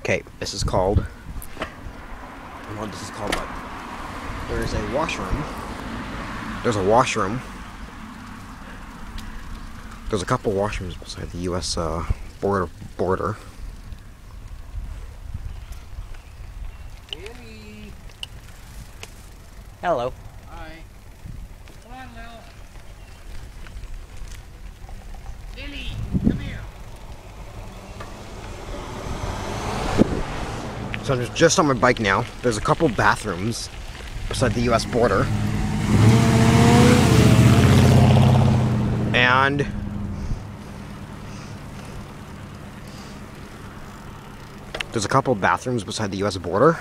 Okay, this is called, I don't know what this is called, but there's a washroom. There's a washroom. There's a couple washrooms beside the U.S. border. Billy. Hello. Hi. Come on, Lil. Billy, come here. So I'm just on my bike now. There's a couple bathrooms beside the U.S. border. And there's a couple bathrooms beside the U.S. border.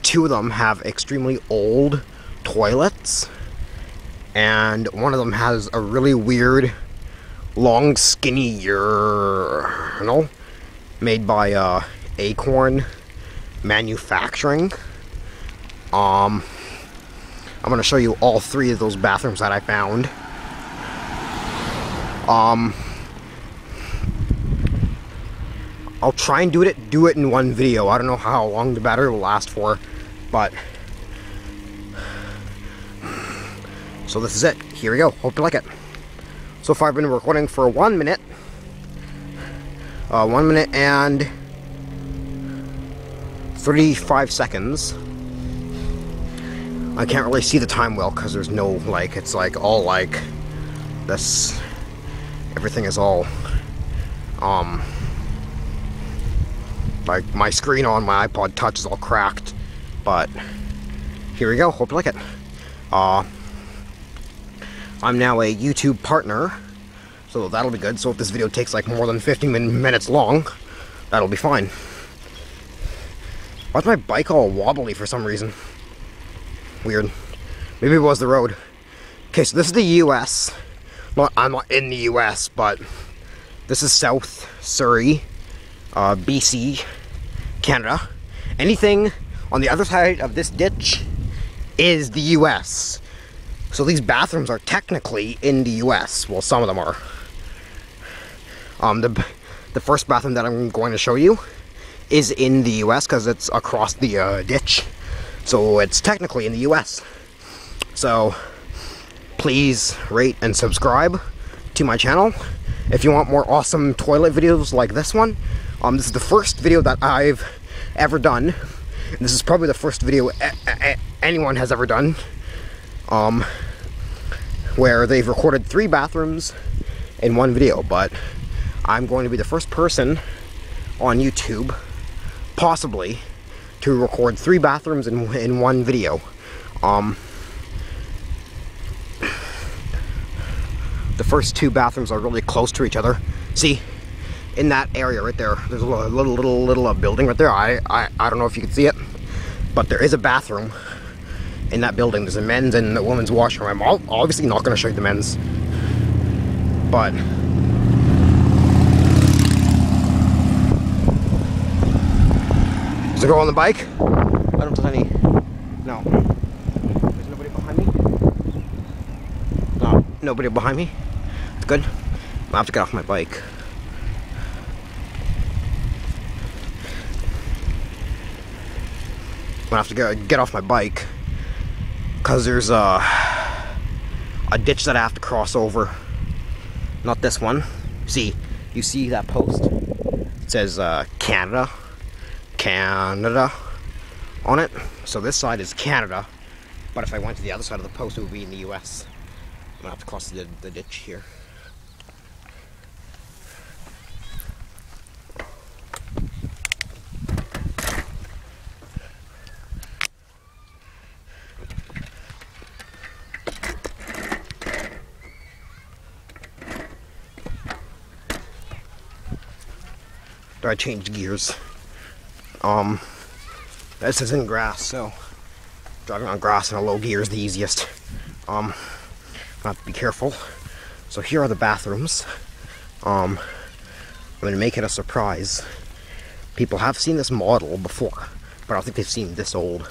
Two of them have extremely old toilets, and one of them has a really weird, long, skinny urinal made by Acorn Manufacturing. I'm gonna show you all three of those bathrooms that I found. I'll try and do it in one video. I don't know how long the battery will last for, but so this is it. Here we go. Hope you like it. So far I've been recording for 1 minute. 1 minute and 35 seconds. I can't really see the time well because there's no, like, it's like all like this. Everything is all like my screen on my iPod Touch is all cracked, but here we go. Hope you like it. I'm now a YouTube partner, so that'll be good. So if this video takes like more than 15 minutes long, that'll be fine. Why's my bike all wobbly for some reason? Weird. Maybe it was the road. Okay, so this is the US. Well, I'm not in the US, but this is South Surrey, BC, Canada. Anything on the other side of this ditch is the US. So these bathrooms are technically in the US. Well, some of them are. The first bathroom that I'm going to show you is in the US because it's across the ditch. So it's technically in the US. So please rate and subscribe to my channel if you want more awesome toilet videos like this one. This is the first video that I've ever done. This is probably the first video anyone has ever done, where they've recorded 3 bathrooms in one video. But I'm going to be the first person on YouTube, possibly, to record 3 bathrooms in one video. The first 2 bathrooms are really close to each other. See, in that area right there, there's a little building right there. I don't know if you can see it, but there is a bathroom in that building. There's a men's and a women's washroom. I'm obviously not going to show you the men's, but does it go on the bike? I don't see any. No. There's nobody behind me? No, nobody behind me. It's good. I have to get off my bike. I'm gonna have to get off my bike because there's a ditch that I have to cross over. Not this one. See, you see that post? It says Canada on it. So this side is Canada, but if I went to the other side of the post, it would be in the US. I'm gonna have to cross the ditch here. I changed gears. This is in grass, so driving on grass in a low gear is the easiest. I have to be careful. So here are the bathrooms. I'm gonna make it a surprise. People have seen this model before, but I don't think they've seen this old.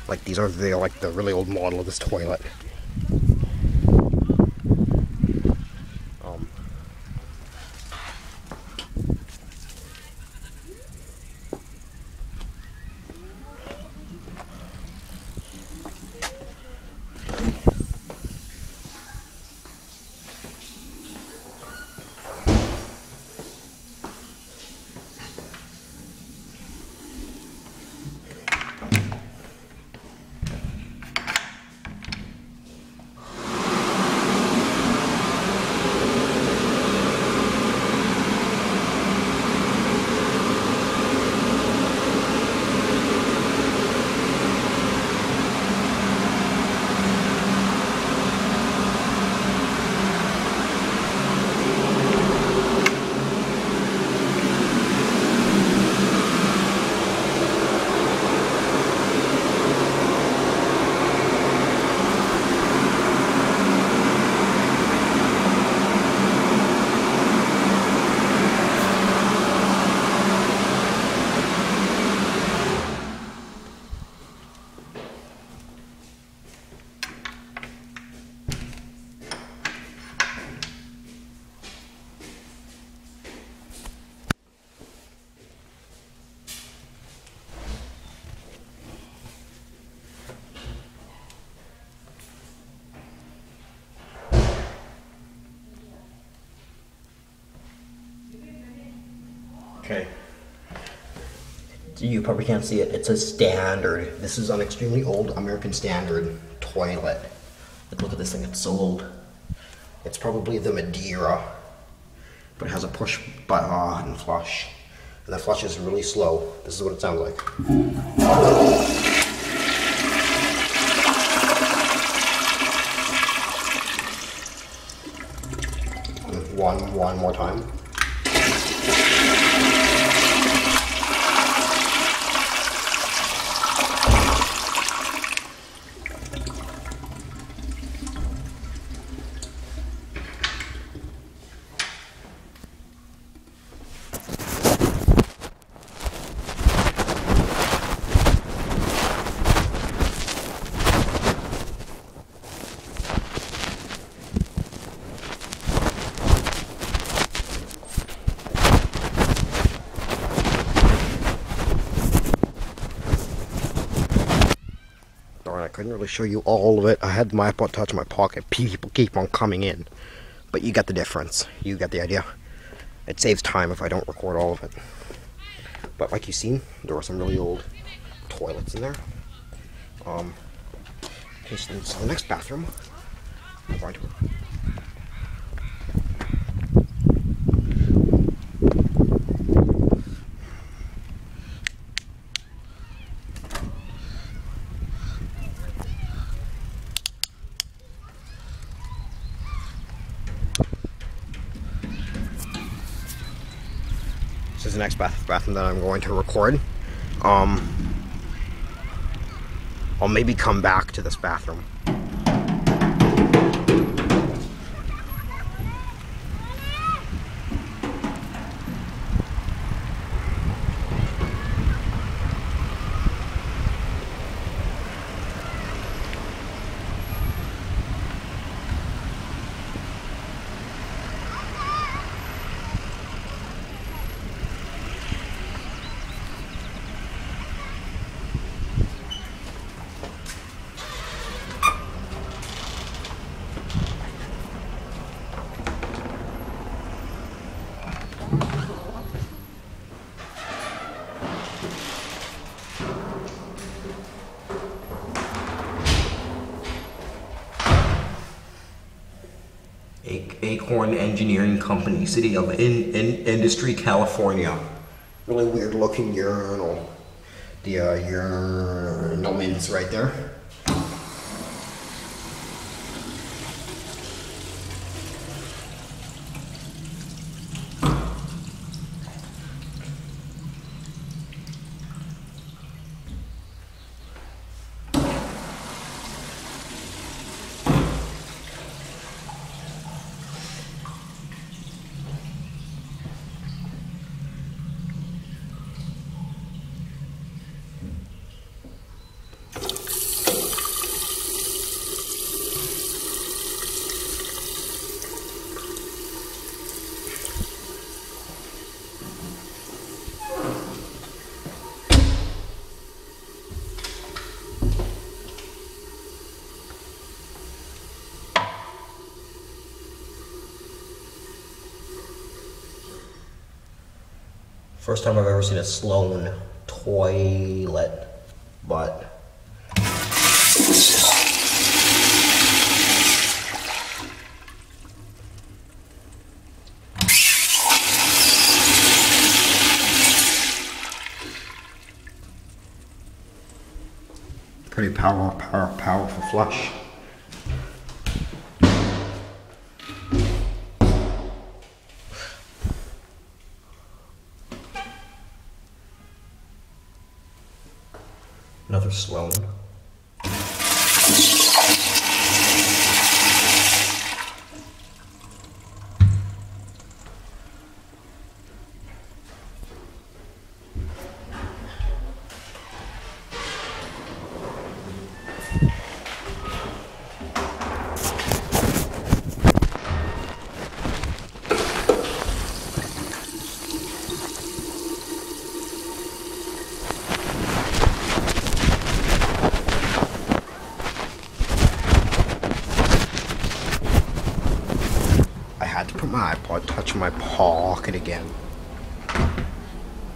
Like, these are like the really old model of this toilet. Okay. You probably can't see it. It's a standard. This is an extremely old American Standard toilet. Like, look at this thing. It's so old. It's probably the Madeira, but it has a push button flush, and the flush is really slow. This is what it sounds like. One more time. I couldn't really show you all of it. I had my iPod Touch in my pocket. People keep on coming in. But you get the difference. You get the idea. It saves time if I don't record all of it. But like you've seen, there were some really old toilets in there. Okay, so the next bathroom, I'm going to... This is the next bathroom that I'm going to record. I'll maybe come back to this bathroom. Acorn Engineering Company, City of Industry, California. Really weird looking urinal. The urinal mints right there. First time I've ever seen a Sloan toilet, but pretty powerful flush. Another Sloan. I had to put my iPod Touch in my pocket again.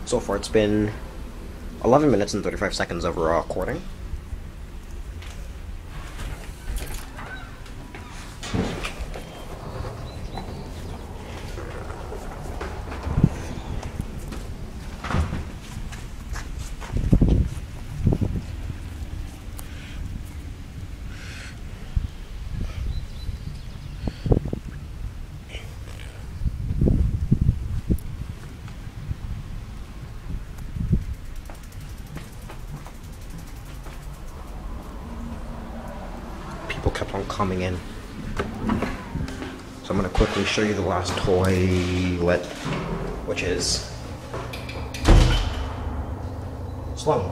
So far it's been 11 minutes and 35 seconds of recording. People kept on coming in. So I'm going to quickly show you the last toilet, which is Sloan.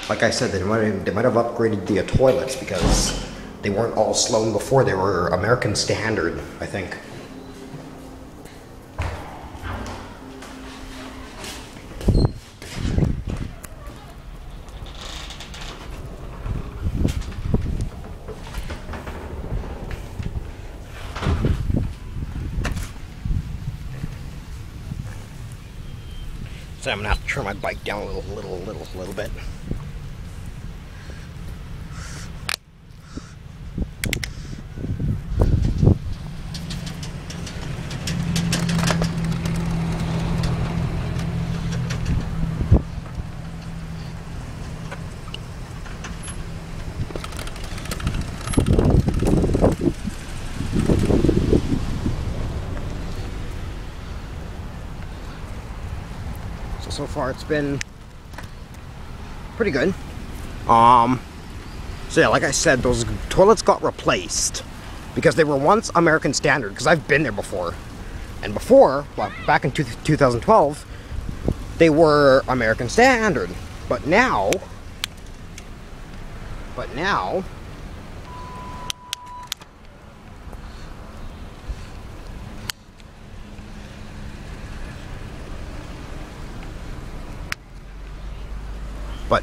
Like I said, they might have upgraded the toilets because they weren't all Sloan before. They were American Standard, I think. So I'm gonna have to turn my bike down a little bit. So far it's been pretty good. So yeah, like I said, those toilets got replaced because they were once American Standard, because I've been there before. And before, well, back in 2012, they were American Standard. But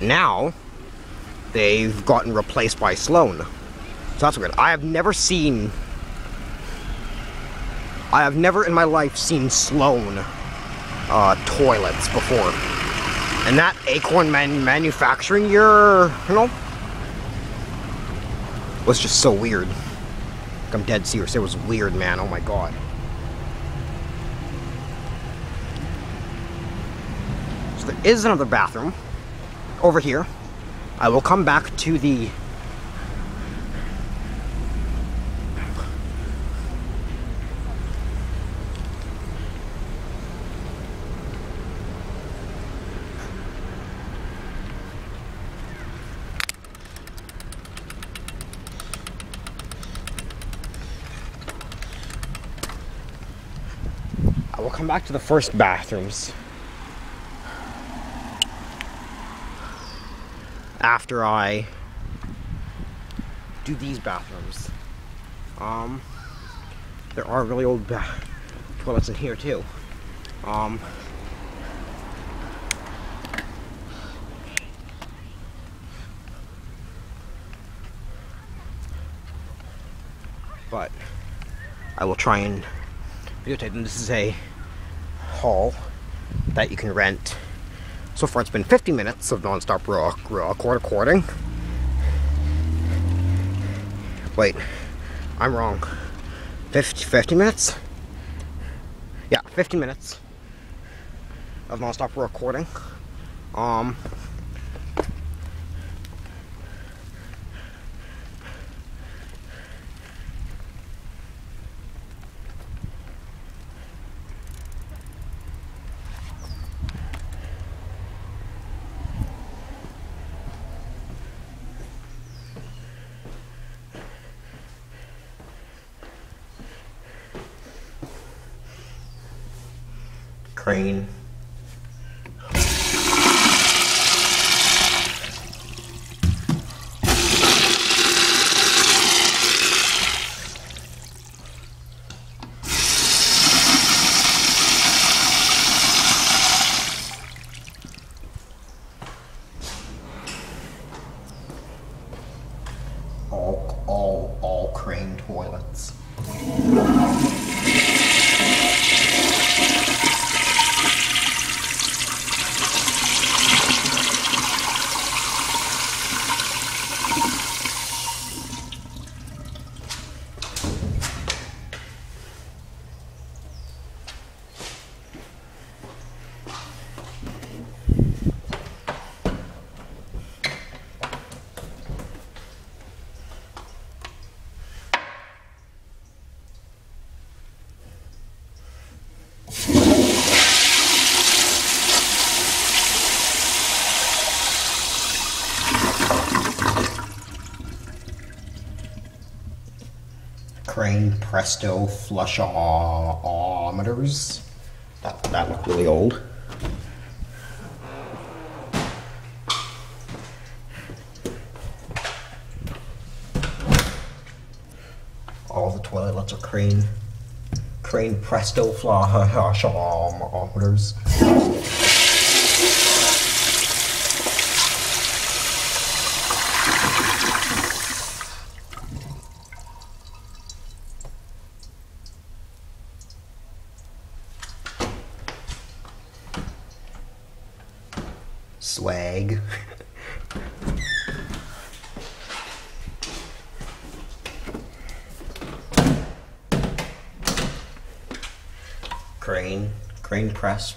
now, they've gotten replaced by Sloan. So that's weird. I have never in my life seen Sloan toilets before. And that Acorn manufacturing year, you know, was just so weird. Like, I'm dead serious. It was weird, man. Oh my god. So there is another bathroom over here. I will come back to the first bathrooms after I do these bathrooms. There are really old toilets in here too. But I will try and videotape them. This is a hall that you can rent. So far it's been 50 minutes of non-stop recording. Wait, I'm wrong. 50 minutes? Yeah, 50 minutes of non-stop recording. Crane. All crane toilets. Crane Presto flushometers. That looked really old. All the toilets are Crane Presto flushometers. Swag. Crane Presso.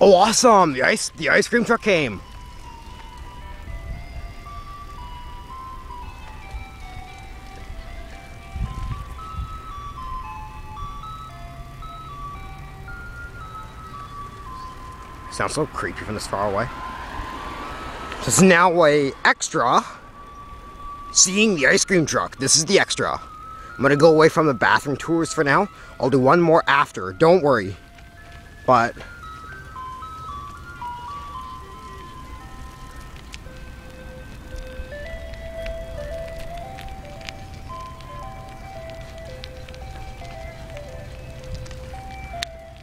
Oh, awesome! The ice cream truck came. Sounds so creepy from this far away. This is now a extra. Seeing the ice cream truck. This is the extra. I'm gonna go away from the bathroom tours for now. I'll do one more after. Don't worry. But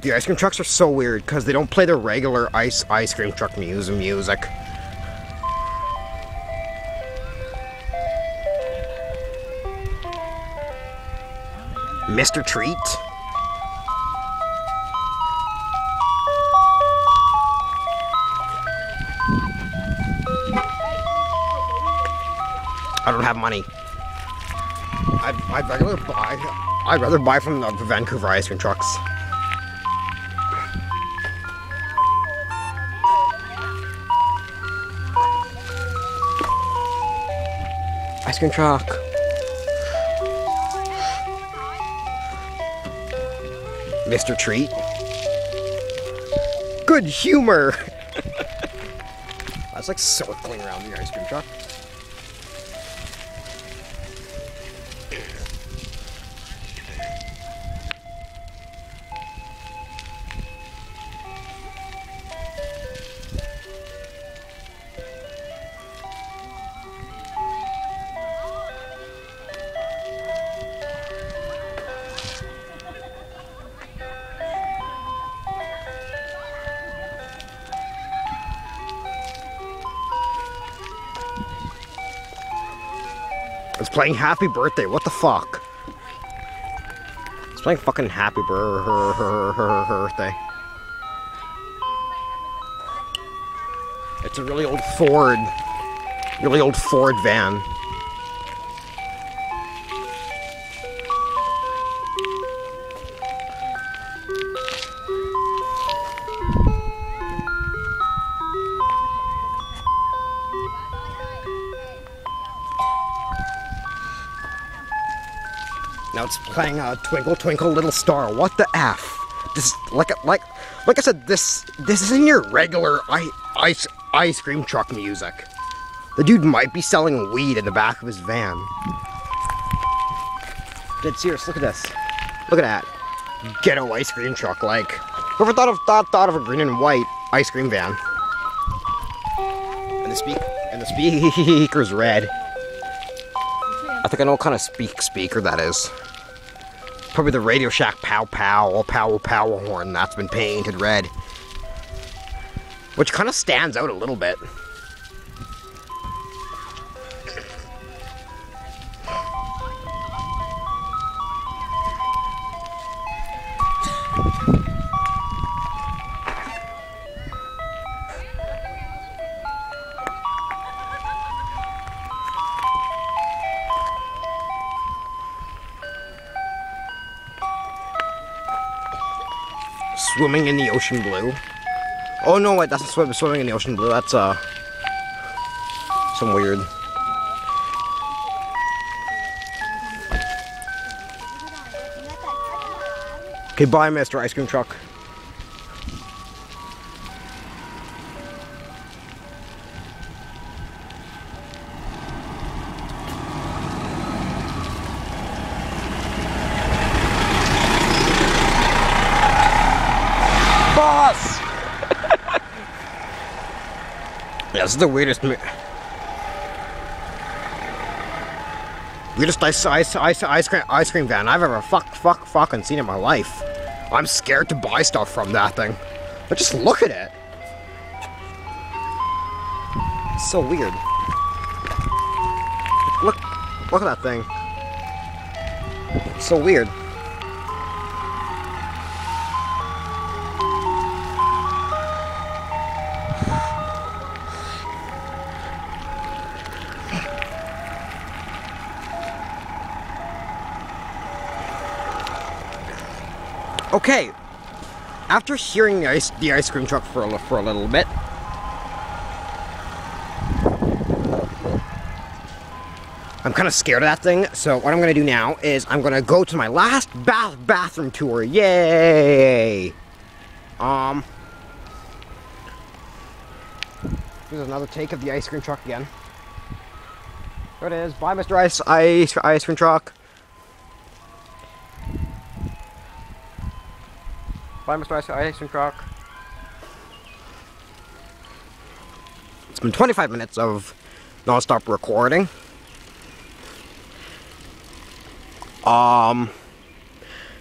the ice cream trucks are so weird because they don't play the regular ice cream truck music. Mr. Treat. I don't have money. I'd rather buy from the Vancouver ice cream trucks. Ice cream truck. Mr. Treat. Good humor. I was like circling around the ice cream truck. It's playing Happy Birthday, what the fuck? It's playing fucking Happy Birthday. It's a really old Ford van. it's playing Twinkle Twinkle Little Star. What the F? This, like I said, this isn't your regular ice cream truck music. The dude might be selling weed in the back of his van. Dead serious, look at this. Look at that. Ghetto ice cream truck, like, whoever thought of a green and white ice cream van? And the speaker's red. I think I know what kind of speaker that is. Probably the Radio Shack Pow Pow or Pow Power horn that's been painted red. Which kind of stands out a little bit. Swimming in the ocean blue. Oh no, wait, that's not swimming in the ocean blue. That's some weird. Okay, bye, Mr. Ice Cream Truck. Boss! Yeah, this is the weirdest ice cream van I've ever fucking seen in my life. I'm scared to buy stuff from that thing. But just look at it. It's so weird. Look at that thing. It's so weird. Okay, after hearing the ice cream truck for a little bit, I'm kind of scared of that thing. So what I'm gonna do now is I'm gonna go to my last bathroom tour. Yay! Here's another take of the ice cream truck again. There it is. Bye, Mr. Ice Cream Truck. Bye, Mr. Ice Cream Truck. It's been 25 minutes of non-stop recording.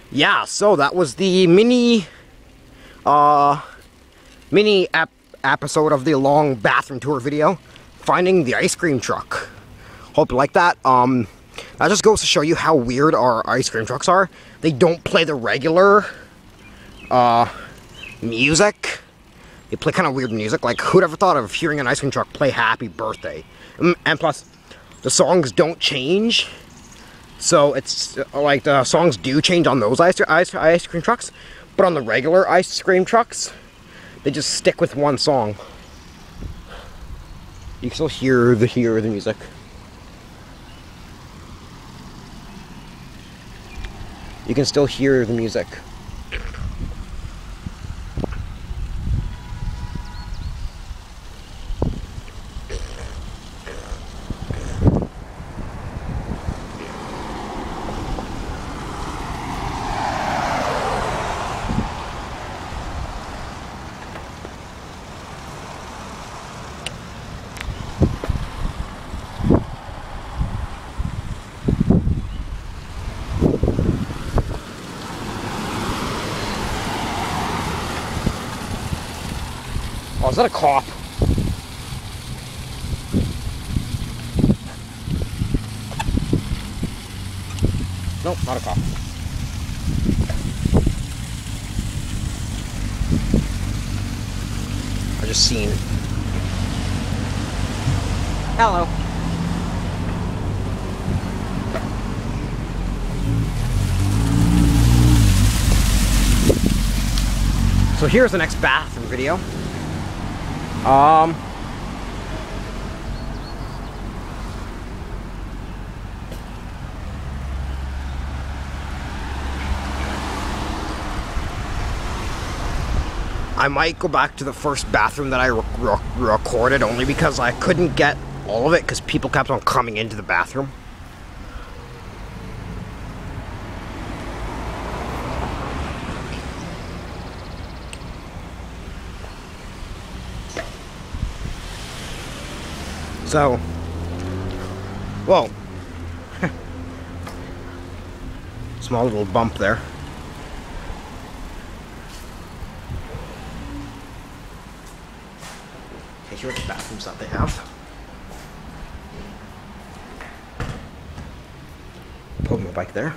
Yeah, so that was the mini episode of the long bathroom tour video, finding the ice cream truck. Hope you like that. That just goes to show you how weird our ice cream trucks are. They don't play the regular music. They play kind of weird music. Like, who'd ever thought of hearing an ice cream truck play Happy Birthday? And plus, the songs don't change. So it's like the songs do change on those ice cream trucks, but on the regular ice cream trucks, they just stick with one song. You can still hear the music. You can still hear the music. Oh, is that a cop? Nope, not a cop. I just seen. Hello. So here's the next bathroom video. I might go back to the first bathroom that I recorded, only because I couldn't get all of it because people kept on coming into the bathroom. So, whoa. Small little bump there. Okay, here are the bathrooms that they have. Put my bike there.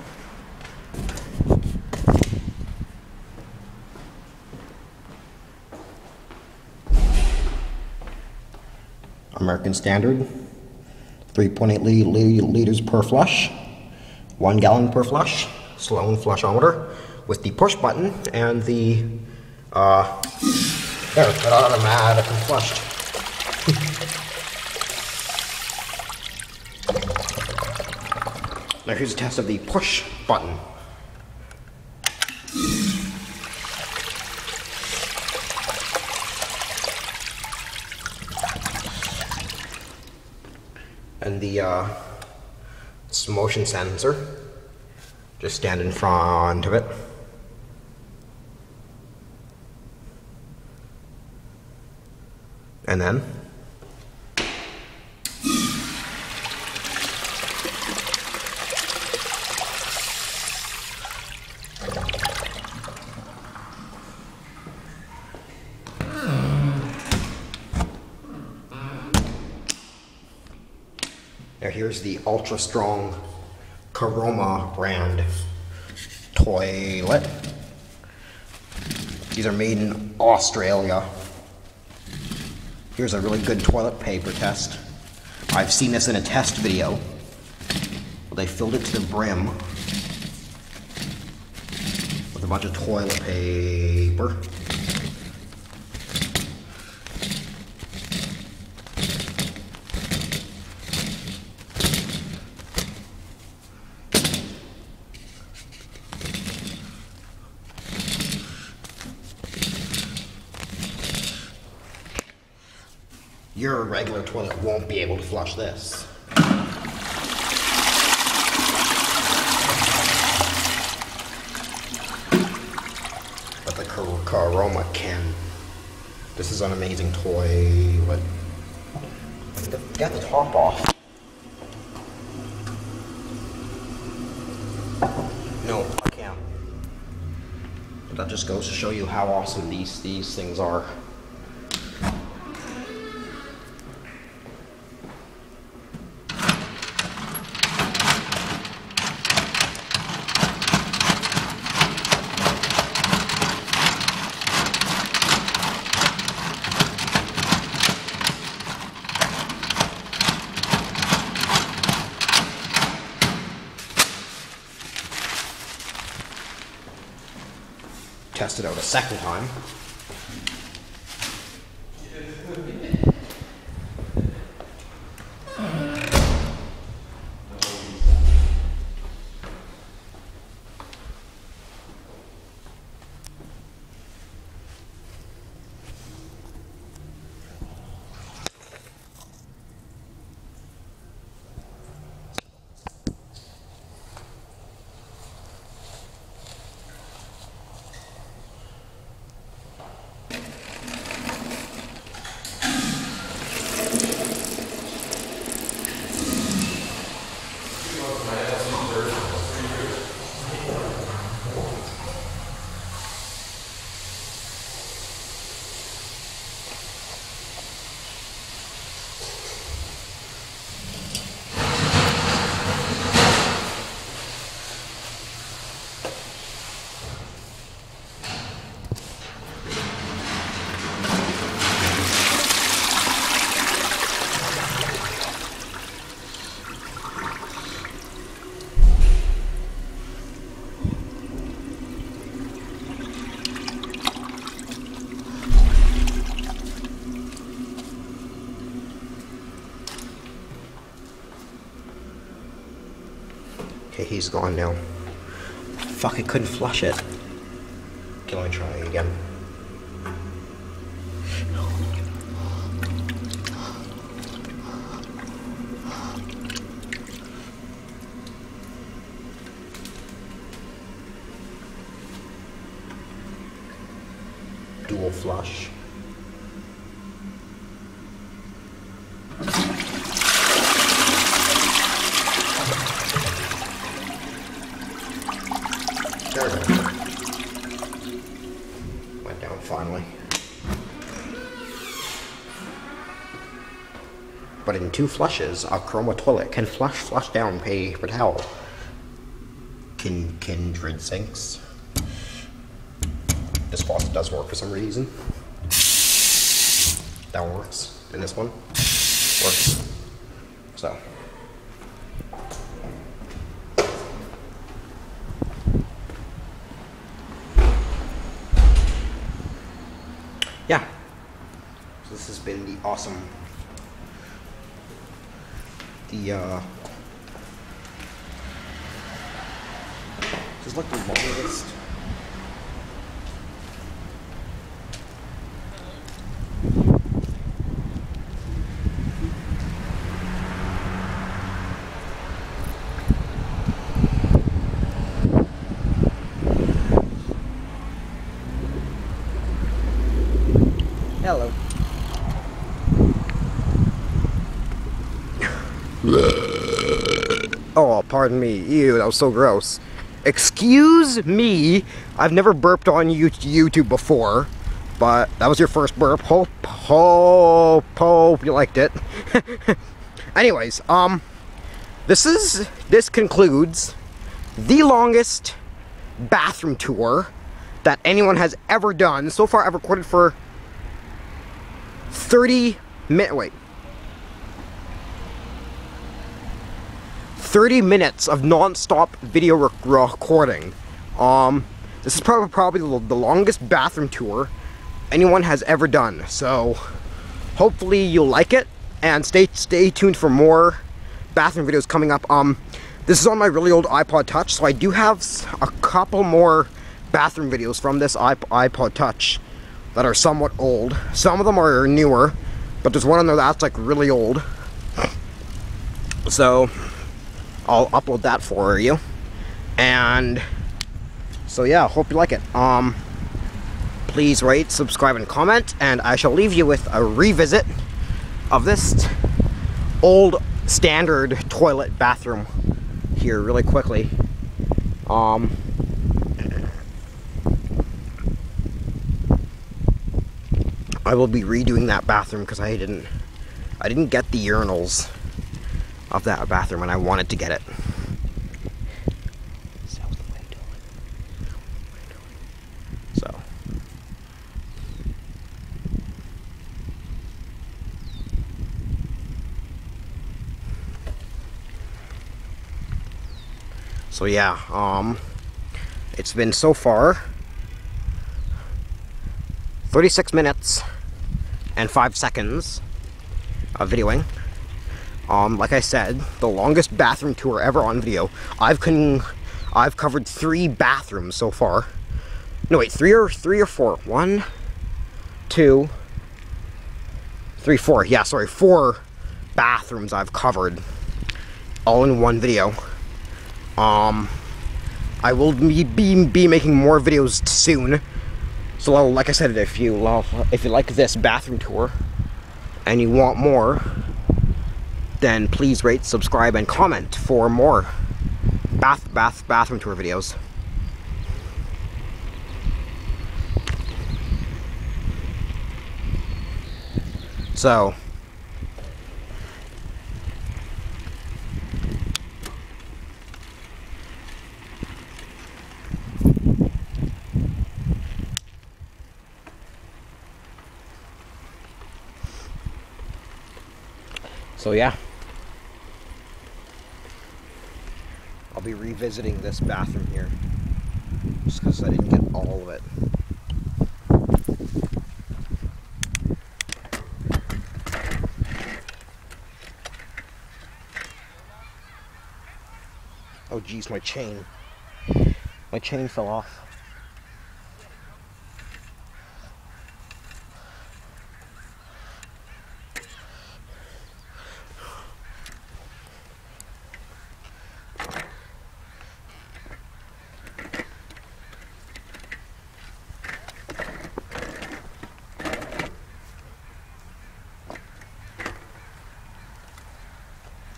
American Standard, 3.8 liters per flush, 1 gallon per flush, Sloan flushometer with the push button and the, there, it automatically flushed. Now here's a test of the push button. And the motion sensor, just stand in front of it. And then now here's the ultra strong Caroma brand toilet. These are made in Australia. Here's a really good toilet paper test. I've seen this in a test video. They filled it to the brim with a bunch of toilet paper. Your regular toilet won't be able to flush this. But the Caroma can. This is an amazing toilet. Get the top off. No, I can't. But that just goes to show you how awesome these things are. Test it out a second time. Okay, he's gone now. Fuck, I couldn't flush it. Okay, let me try again. dual flush. There we go. Went down finally. But in 2 flushes, a chroma toilet can flush down paper towel. Kindred sinks. This faucet does work for some reason. That one works. And this one works. So. Yeah. So this has been the awesome. This is like the longest. Hello. Oh, pardon me. Ew, that was so gross. Excuse me. I've never burped on YouTube before, but that was your first burp. Hope you liked it. Anyways, this concludes the longest bathroom tour that anyone has ever done. So far, I've recorded for 30 minutes of non-stop video recording. This is probably the longest bathroom tour anyone has ever done. So hopefully you'll like it, and stay tuned for more bathroom videos coming up. This is on my really old iPod Touch, so I do have a couple more bathroom videos from this iPod Touch that are somewhat old. Some of them are newer, but there's one on there that's like really old. So I'll upload that for you. And so yeah, hope you like it. Please rate, subscribe, and comment, and I shall leave you with a revisit of this old standard toilet bathroom here really quickly. I will be redoing that bathroom because I didn't get the urinals of that bathroom, and I wanted to get it. So yeah, it's been so far 36 minutes and 5 seconds of videoing. Like I said, the longest bathroom tour ever on video. I've covered 3 bathrooms so far. No wait, 3 or 4. 1, 2, 3, 4. Yeah, sorry, 4 bathrooms I've covered, all in one video. I will be making more videos soon. So like I said, if you like this bathroom tour and you want more, then please rate, subscribe, and comment for more bathroom tour videos. So yeah, I'll be revisiting this bathroom here, just because I didn't get all of it. Oh geez, my chain fell off.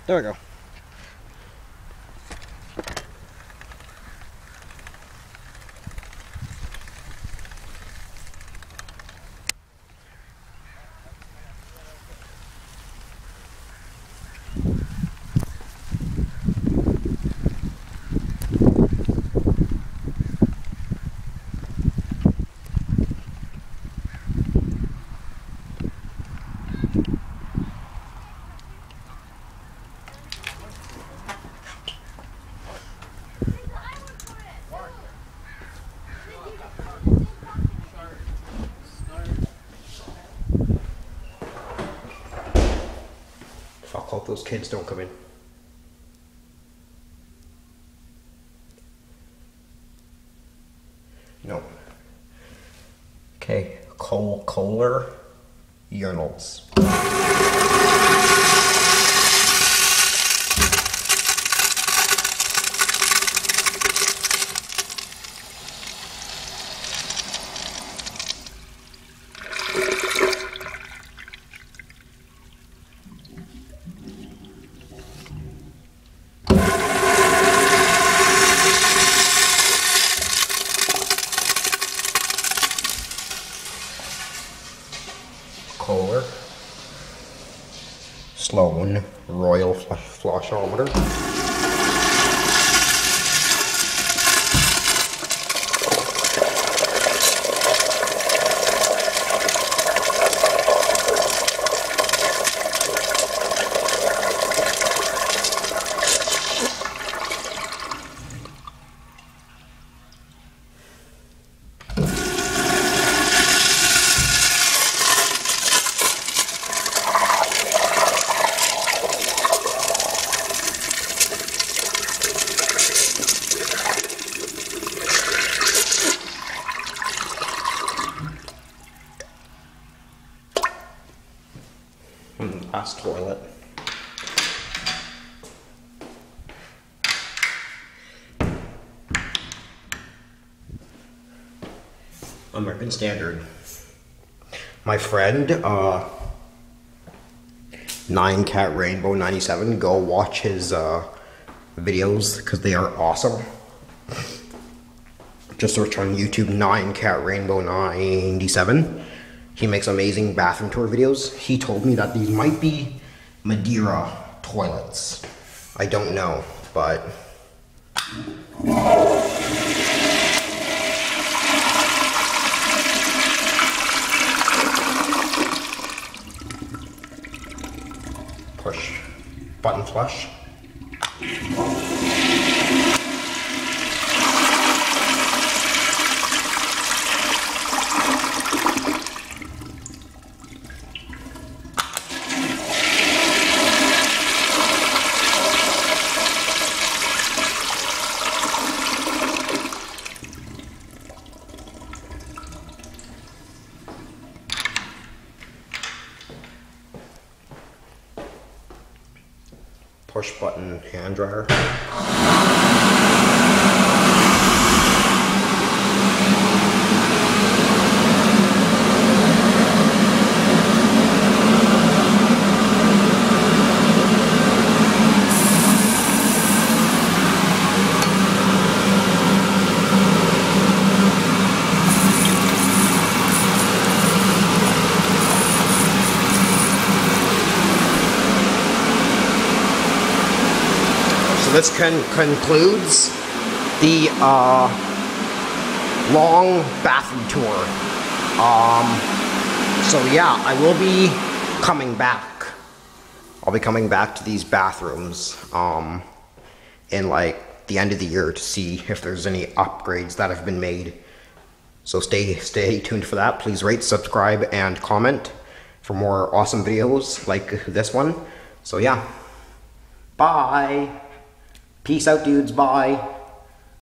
There we go. Fuck, hope those kids don't come in. No. Okay, Kohler urinals. Kohler Sloan Royal Flushometer. Last toilet. American Standard. My friend, 9Cat Rainbow 97, go watch his videos because they are awesome. Just search on YouTube 9Cat Rainbow 97. He makes amazing bathroom tour videos. He told me that these might be Madeira toilets. I don't know, but push button flush. Push button hand dryer. This concludes the long bathroom tour. So yeah, I will be coming back. I'll be coming back to these bathrooms in like the end of the year to see if there's any upgrades that have been made. So stay tuned for that. Please rate, subscribe, and comment for more awesome videos like this one. So yeah, bye. Peace out, dudes. Bye.